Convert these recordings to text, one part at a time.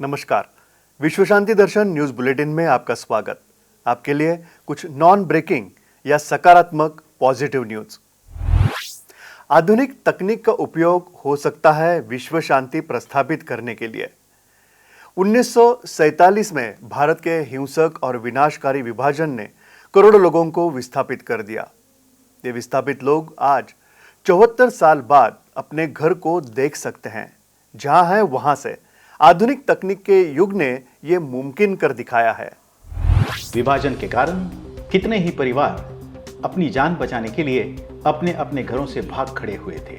नमस्कार। विश्व शांति दर्शन news bulletin में आपका स्वागत। आपके लिए कुछ नॉन ब्रेकिंग या सकारात्मक पॉजिटिव न्यूज। आधुनिक तकनीक का उपयोग हो सकता है विश्व शांति प्रस्थापित करने के लिए। 1947 में भारत के हिंसक और विनाशकारी विभाजन ने करोड़ों लोगों को विस्थापित कर दिया। ये विस्थापित लोग आज 74 साल बाद अपने घर को देख सकते हैं। जहां है वहां से आधुनिक तकनीक के युग ने ये मुमकिन कर दिखाया है। विभाजन के कारण कितने ही परिवार अपनी जान बचाने के लिए अपने अपने घरों से भाग खड़े हुए थे,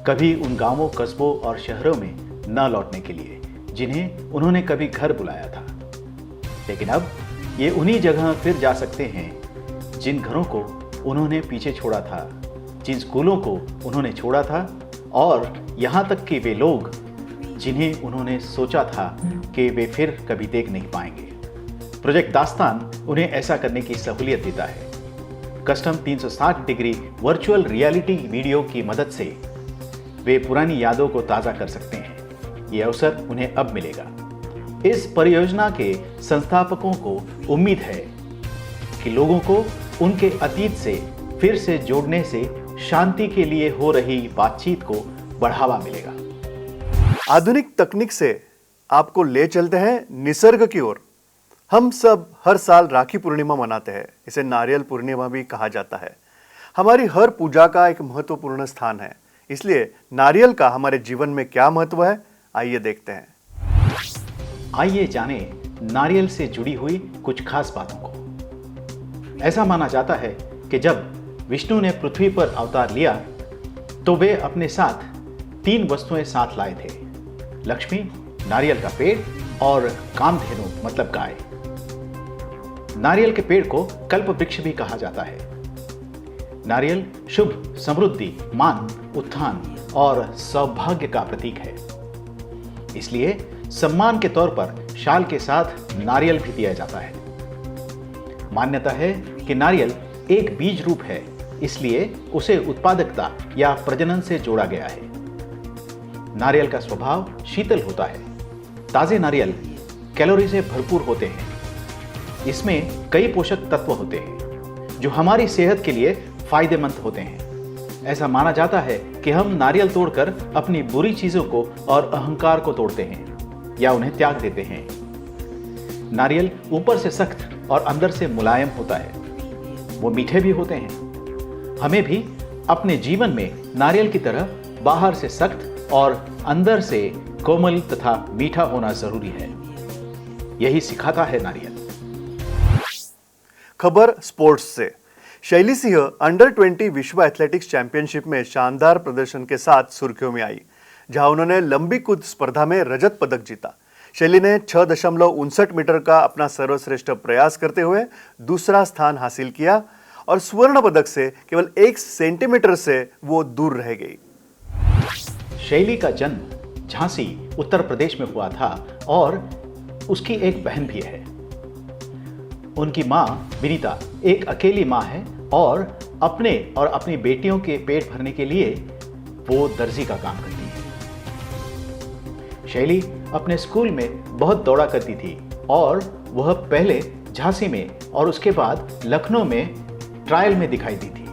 कभी उन गांवों, कस्बों और शहरों में न लौटने के लिए जिन्हें उन्होंने कभी घर बुलाया था। लेकिन अब ये उन्हीं जगह फिर जा सकते हैं जिन घरों को उन्होंने पीछे छोड़ा था, जिन स्कूलों को उन्होंने छोड़ा था, और यहाँ तक कि वे लोग जिन्हें उन्होंने सोचा था कि वे फिर कभी देख नहीं पाएंगे। प्रोजेक्ट दास्तान उन्हें ऐसा करने की सहूलियत देता है। Custom 360 degree virtual reality video की मदद से वे पुरानी यादों को ताज़ा कर सकते हैं। ये अवसर उन्हें अब मिलेगा। इस परियोजना के संस्थापकों को उम्मीद है कि लोगों को उनके अतीत से फिर से जोड़ने से शांति के लिए हो रही बातचीत को बढ़ावा मिलेगा। आधुनिक तकनीक से आपको ले चलते हैं निसर्ग की ओर। हम सब हर साल राखी पूर्णिमा मनाते हैं। इसे नारियल पूर्णिमा भी कहा जाता है। हमारी हर पूजा का एक महत्वपूर्ण स्थान है। इसलिए नारियल का हमारे जीवन में क्या महत्व है, आइए देखते हैं। आइए जाने नारियल से जुड़ी हुई कुछ खास बातों को। ऐसा माना जाता है कि जब विष्णु ने पृथ्वी पर अवतार लिया तो वे अपने साथ 3 वस्तुएं साथ लाए थे: लक्ष्मी, नारियल का पेड़ और कामधेनु मतलब गाय। नारियल के पेड़ को कल्प वृक्ष भी कहा जाता है। नारियल शुभ, समृद्धि, मान, उत्थान और सौभाग्य का प्रतीक है। इसलिए सम्मान के तौर पर शाल के साथ नारियल भी दिया जाता है। मान्यता है कि नारियल एक बीज रूप है, इसलिए उसे उत्पादकता या प्रजनन से जोड़ा गया है। नारियल का स्वभाव शीतल होता है। ताजे नारियल कैलोरी से भरपूर होते हैं। इसमें कई पोषक तत्व होते हैं जो हमारी सेहत के लिए फायदेमंद होते हैं। ऐसा माना जाता है कि हम नारियल तोड़कर अपनी बुरी चीजों को और अहंकार को तोड़ते हैं या उन्हें त्याग देते हैं। नारियल ऊपर से सख्त और अंदर से मुलायम होता है। वो मीठे भी होते हैं। हमें भी अपने जीवन में नारियल की तरह बाहर से सख्त और अंदर से कोमल तथा मीठा होना जरूरी है। यही सिखाता है नारियल। खबर स्पोर्ट्स से। शैली सिंह अंडर 20 विश्व एथलेटिक्स चैंपियनशिप में शानदार प्रदर्शन के साथ सुर्खियों में आई, जहां उन्होंने लंबी कूद स्पर्धा में रजत पदक जीता। शैली ने 6.59 मीटर का अपना सर्वश्रेष्ठ प्रयास करते हुए दूसरा स्थान हासिल किया और स्वर्ण पदक से केवल 1 सेंटीमीटर से वो दूर रह गई। शैली का जन्म झांसी, उत्तर प्रदेश में हुआ था और उसकी एक बहन भी है। उनकी मां विनीता एक अकेली मां है और अपने और अपनी बेटियों के पेट भरने के लिए वो दर्जी का काम करती है। शैली अपने स्कूल में बहुत दौड़ा करती थी और वह पहले झांसी में और उसके बाद लखनऊ में ट्रायल में दिखाई दी थी।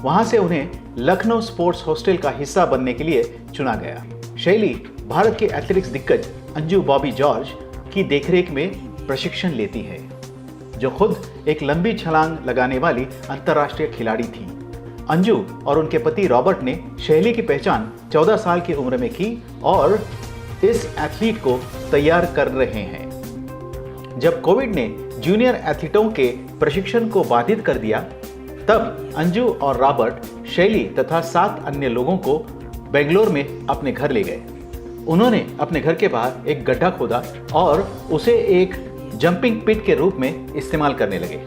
वहां से उन्हें लखनऊ स्पोर्ट्स हॉस्टल का हिस्सा बनने के लिए चुना गया। शैली भारत के एथलेटिक्स दिग्गज अंजू बॉबी जॉर्ज की देखरेख में प्रशिक्षण लेती है, जो खुद एक लंबी छलांग लगाने वाली अंतर्राष्ट्रीय खिलाड़ी थी। अंजू और उनके पति रॉबर्ट ने शैली की पहचान 14 साल की उम्र में की और इस एथलीट को तैयार कर रहे हैं। जब कोविड ने जूनियर एथलीटों के प्रशिक्षण को बाधित कर दिया, तब अंजू और रॉबर्ट शैली तथा 7 अन्य लोगों को बेंगलोर में अपने घर ले गए। उन्होंने अपने घर के बाहर एक गड्ढा खोदा और उसे एक जंपिंग पिट के रूप में इस्तेमाल करने लगे।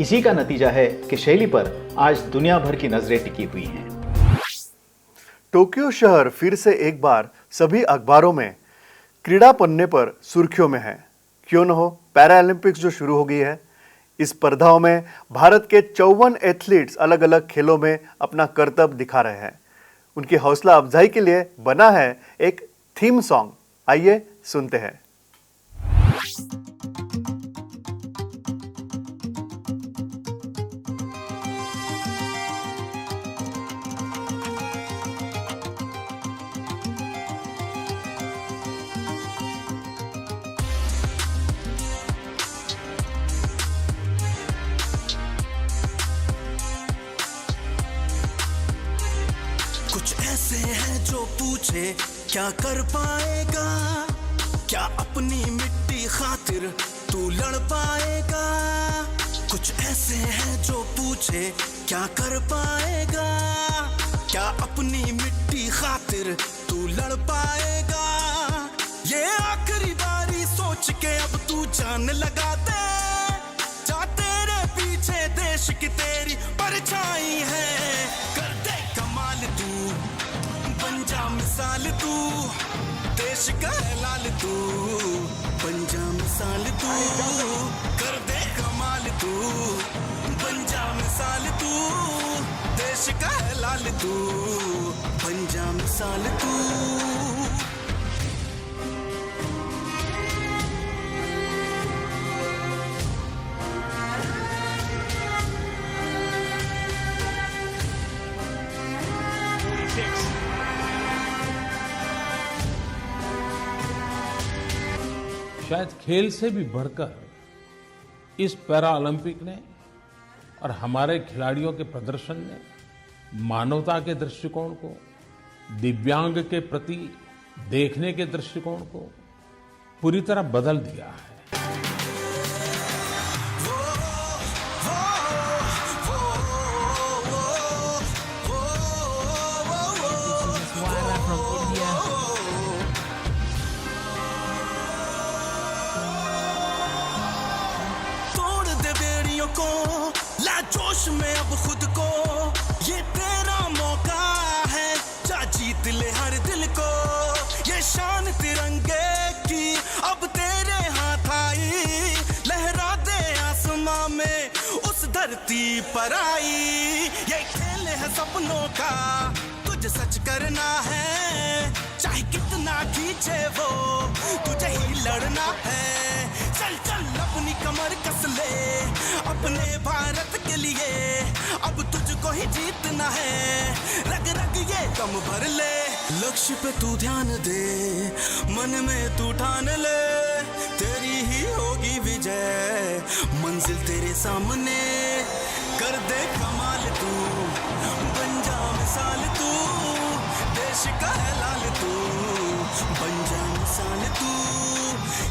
इसी का नतीजा है कि शैली पर आज दुनिया भर की नजरें टिकी हुई हैं। टोक्यो शहर फिर से एक बार सभी अखबारों में क्रीड़ा पन्ने पर सुर्खियों में है। क्यों न हो, पैरा ओलंपिक्स जो शुरू हो गई है। इस स्पर्धाओं में भारत के 54 एथलीट्स अलग अलग खेलों में अपना करतब दिखा रहे हैं। उनकी हौसला अफजाई के लिए बना है एक थीम सॉन्ग। आइए सुनते हैं। कुछ ऐसे हैं जो पूछे क्या कर पाएगा, क्या अपनी मिट्टी खातिर तू लड़ पाएगा। कुछ ऐसे हैं जो पूछे क्या कर पाएगा, क्या अपनी मिट्टी खातिर तू लड़ पाएगा। ये आखिरी बारी सोच के अब तू जान लगा दे, जा तेरे पीछे देश की तेरी परछाई है। कर दे कमाल तू, बन जा मिसाल तू, देश का लाल तू, बन जा मिसाल तू। कर दे कमाल तू, बन जा मिसाल तू, देश का लाल तू, बन जा मिसाल तू। शायद खेल से भी बढ़कर इस पैरा ओलंपिक ने और हमारे खिलाड़ियों के प्रदर्शन ने मानवता के दृष्टिकोण को, दिव्यांग के प्रति देखने के दृष्टिकोण को पूरी तरह बदल दिया है। को ला जोश में अब खुद को, ये तेरा मौका है, जा जीत ले हर दिल को। ये शान तिरंगे की अब तेरे हाथ आई, लहरा दे आसमां में उस धरती पर आई। ये खेल है सपनों का, तुझे सच करना है, चाहे कितना खींचे वो तुझे ही लड़ना है। चल चल अपनी कमर कस ले, अपने भारत के लिए अब तुझको ही जीतना है। रग रग ये दम भर ले, लक्ष्य पे तू ध्यान दे, मन में तू ठान ले, तेरी ही होगी विजय, मंजिल तेरे सामने। कर दे कमाल तू, बन जा मिसाल तू, देश का है लाल तू, बन जा मिसाल तू।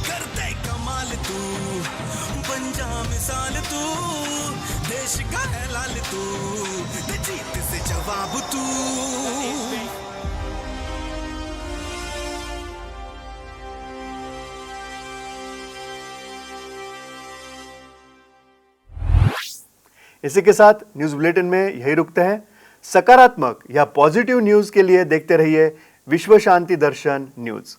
कर दे कमाल तू, बन जा मिसाल तू, देश का है लाल तू, दे जीत से जवाब तू। इसी के साथ न्यूज बुलेटिन में यही रुकते हैं। सकारात्मक या पॉजिटिव न्यूज के लिए देखते रहिए विश्व शांति दर्शन न्यूज।